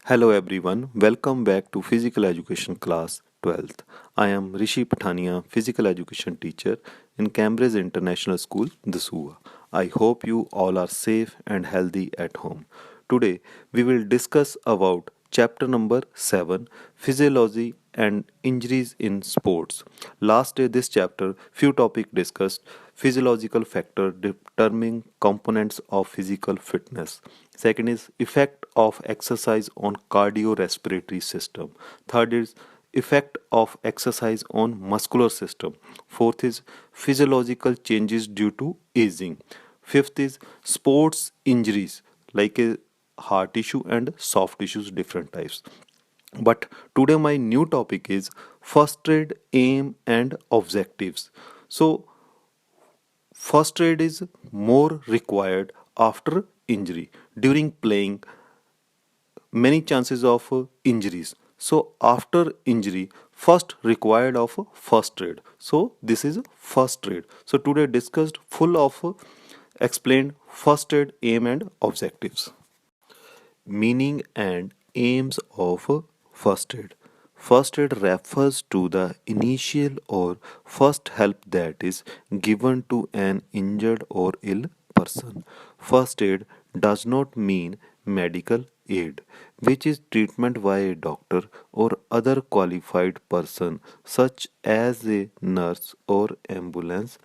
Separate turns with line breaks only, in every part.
Hello everyone, welcome back to Physical Education Class 12th. I am Rishi Pathania, Physical Education teacher in Cambridge International School, Dusua. I hope you all are safe and healthy at home. Today we will discuss about chapter number 7, Physiology and Injuries in Sports. Last day this chapter few topic discussed physiological factor determining components of physical fitness. Second is effect of exercise on cardiorespiratory system. Third is effect of exercise on muscular system. Fourth is physiological changes due to aging. Fifth is sports injuries like a hard tissue and soft tissues different types. But today my new topic is first aid aim and objectives. So first aid is more required after injury. During playing, many chances of injuries. So after injury, first required of first aid. So this is first aid. So today discussed full of explained first aid aim and objectives. Meaning and aims of first aid. First aid refers to the initial or first help that is given to an injured or ill person. First aid does not mean medical aid, which is treatment by a doctor or other qualified person, such as a nurse or ambulance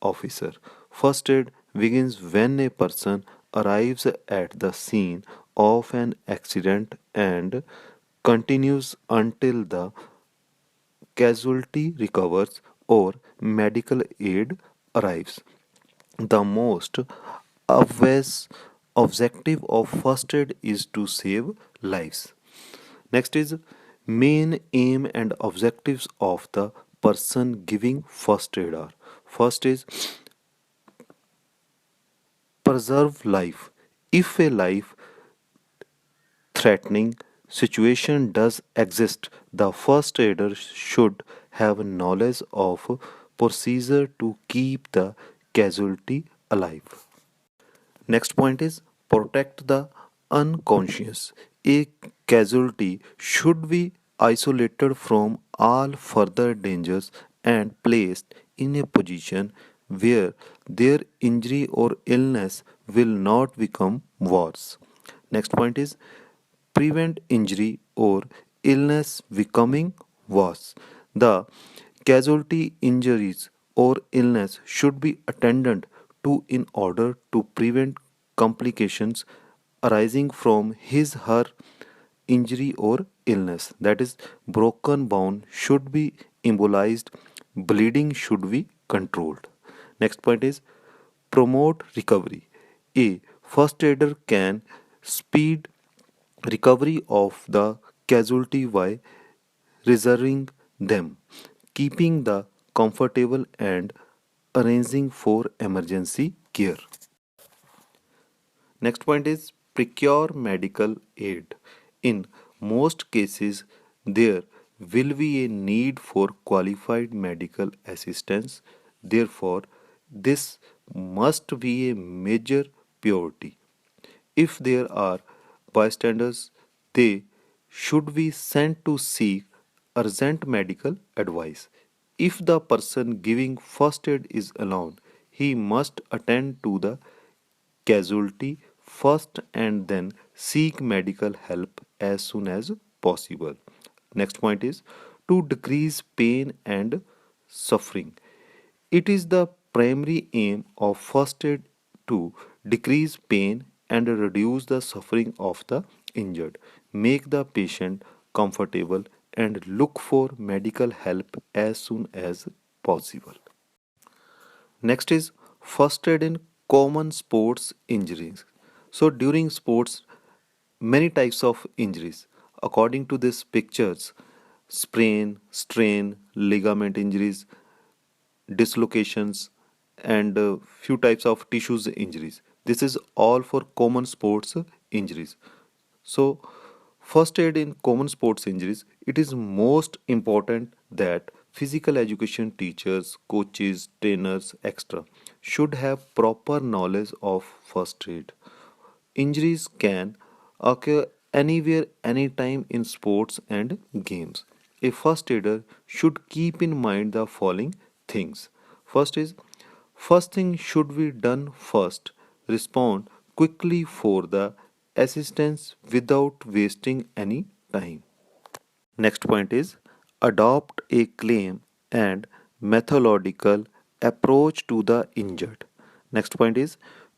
officer. First aid begins when a person arrives at the scene of an accident and continues until the casualty recovers or medical aid arrives. The most obvious objective of first aid is to save lives. Next is main aim and objectives of the person giving first aid are. First is preserve life. If a life threatening situation does exist, the first aider should have knowledge of procedure to keep the casualty alive. Next point is protect the unconscious. A casualty should be isolated from all further dangers and placed in a position where their injury or illness will not become worse. Next point is prevent injury or illness becoming worse. The casualty injuries or illness should be attended to in order to prevent complications arising from his her injury or illness. That is, broken bone should be immobilized, bleeding should be controlled. Next point is promote recovery. A first aider can speed recovery of the casualty by reserving them, keeping the comfortable and arranging for emergency care. Next point is procure medical aid. In most cases, there will be a need for qualified medical assistance. Therefore, this must be a major priority. If there are bystanders, they should be sent to seek urgent medical advice. If the person giving first aid is alone, he must attend to the casualty first and then seek medical help as soon as possible. Next point is to decrease pain and suffering. It is the primary aim of first aid to decrease pain and reduce the suffering of the injured, make the patient comfortable, and look for medical help as soon as possible. Next is first aid in common sports injuries. So during sports, many types of injuries. According to these pictures, sprain, strain, ligament injuries, dislocations, and few types of tissues injuries. This is all for common sports injuries. So, first aid in common sports injuries, it is most important that physical education teachers, coaches, trainers, etc. should have proper knowledge of first aid. Injuries can occur anywhere, anytime in sports and games. A first aider should keep in mind the following things. First is first thing should be done first. Respond quickly for the assistance without wasting any time. Next point is adopt a claim and methodological approach to the injured. Next point is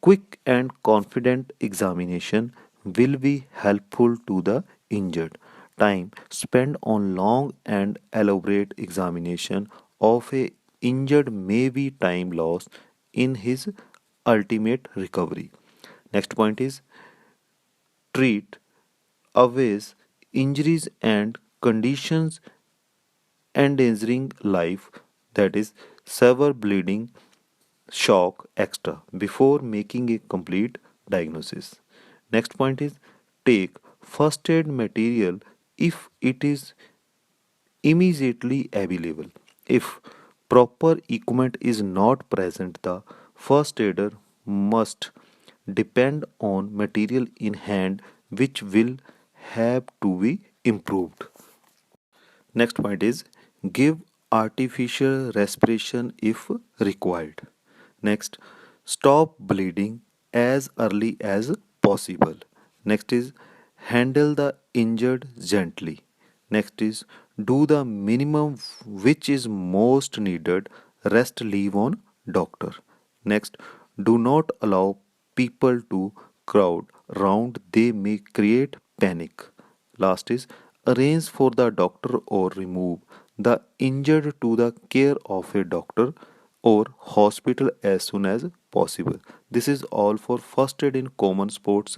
quick and confident examination will be helpful to the injured. Time spent on long and elaborate examination of a injured may be time lost in his ultimate recovery. Next point is treat always injuries and conditions endangering life, that is severe bleeding, shock, extra, before making a complete diagnosis. Next point is take first aid material if it is immediately available. If proper equipment is not present, the first aider must depend on material in hand which will have to be improved. Next point is give artificial respiration if required. Next, stop bleeding as early as possible. Next is handle the injured gently. Next is do the minimum which is most needed. Rest leave on doctor. Next, do not allow people to crowd round, they may create panic. Last is arrange for the doctor or remove the injured to the care of a doctor or hospital as soon as possible. This is all for first aid in common sports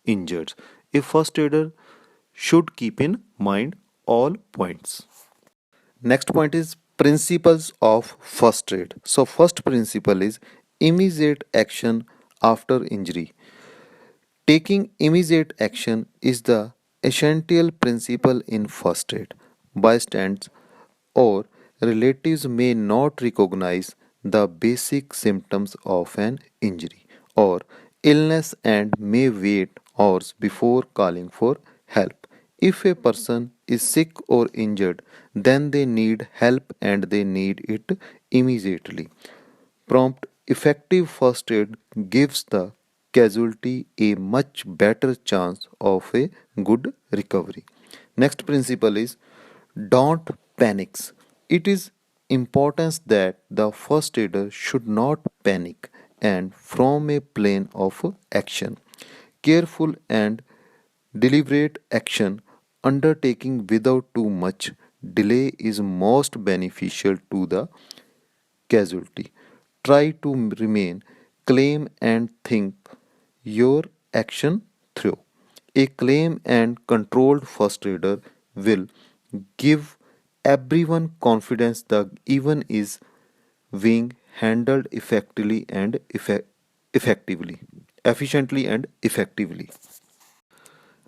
injured. A first aider should keep in mind all points. Next point is principles of first aid. So first principle is immediate action after injury. Taking immediate action is the essential principle in first aid. Bystanders or relatives may not recognize the basic symptoms of an injury or illness and may wait hours before calling for help. If a person is sick or injured, then they need help and they need it immediately. Prompt, effective first aid gives the casualty a much better chance of a good recovery. Next principle is don't panic. It is important that the first aider should not panic and from a plane of action. Careful and deliberate action undertaking without too much delay is most beneficial to the casualty. Try to remain calm and think your action through. A calm and controlled first aider will give everyone confidence that even is being handled effectively and effectively, efficiently and effectively.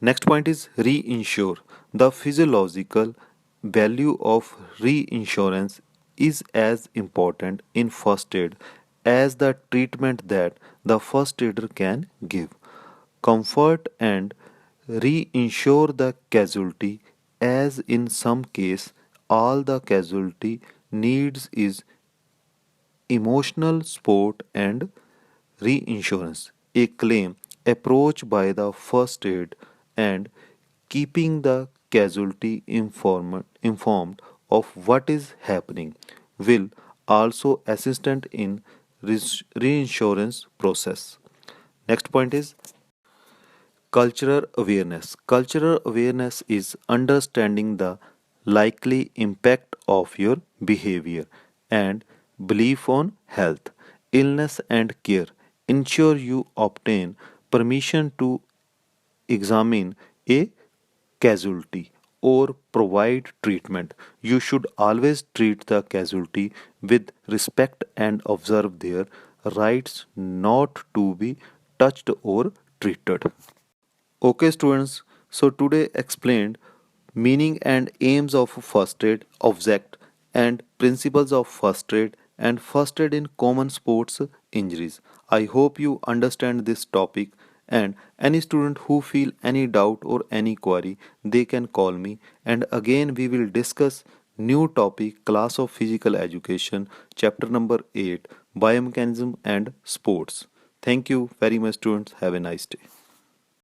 Next point is reinsure. The physiological value of reinsurance is as important in first aid as the treatment that the first aider can give. Comfort and reinsure the casualty as in some case all the casualty needs is emotional support and reinsurance, a claim approach by the first aid and keeping the casualty informed of what is happening will also assist in reinsurance process. Next point is cultural awareness. Cultural awareness is understanding the likely impact of your behavior and belief on health, illness, and care. Ensure you obtain permission to examine a casualty or provide treatment. You should always treat the casualty with respect and observe their rights not to be touched or treated. Okay, students, so today explained meaning and aims of first aid, object and principles of first aid and first aid in common sports injuries. I hope you understand this topic And any student who feel any doubt or any query, they can call me, and again we will discuss new topic, class of physical education, chapter number 8, biomechanism and sports. Thank you very much, students. Have a nice day.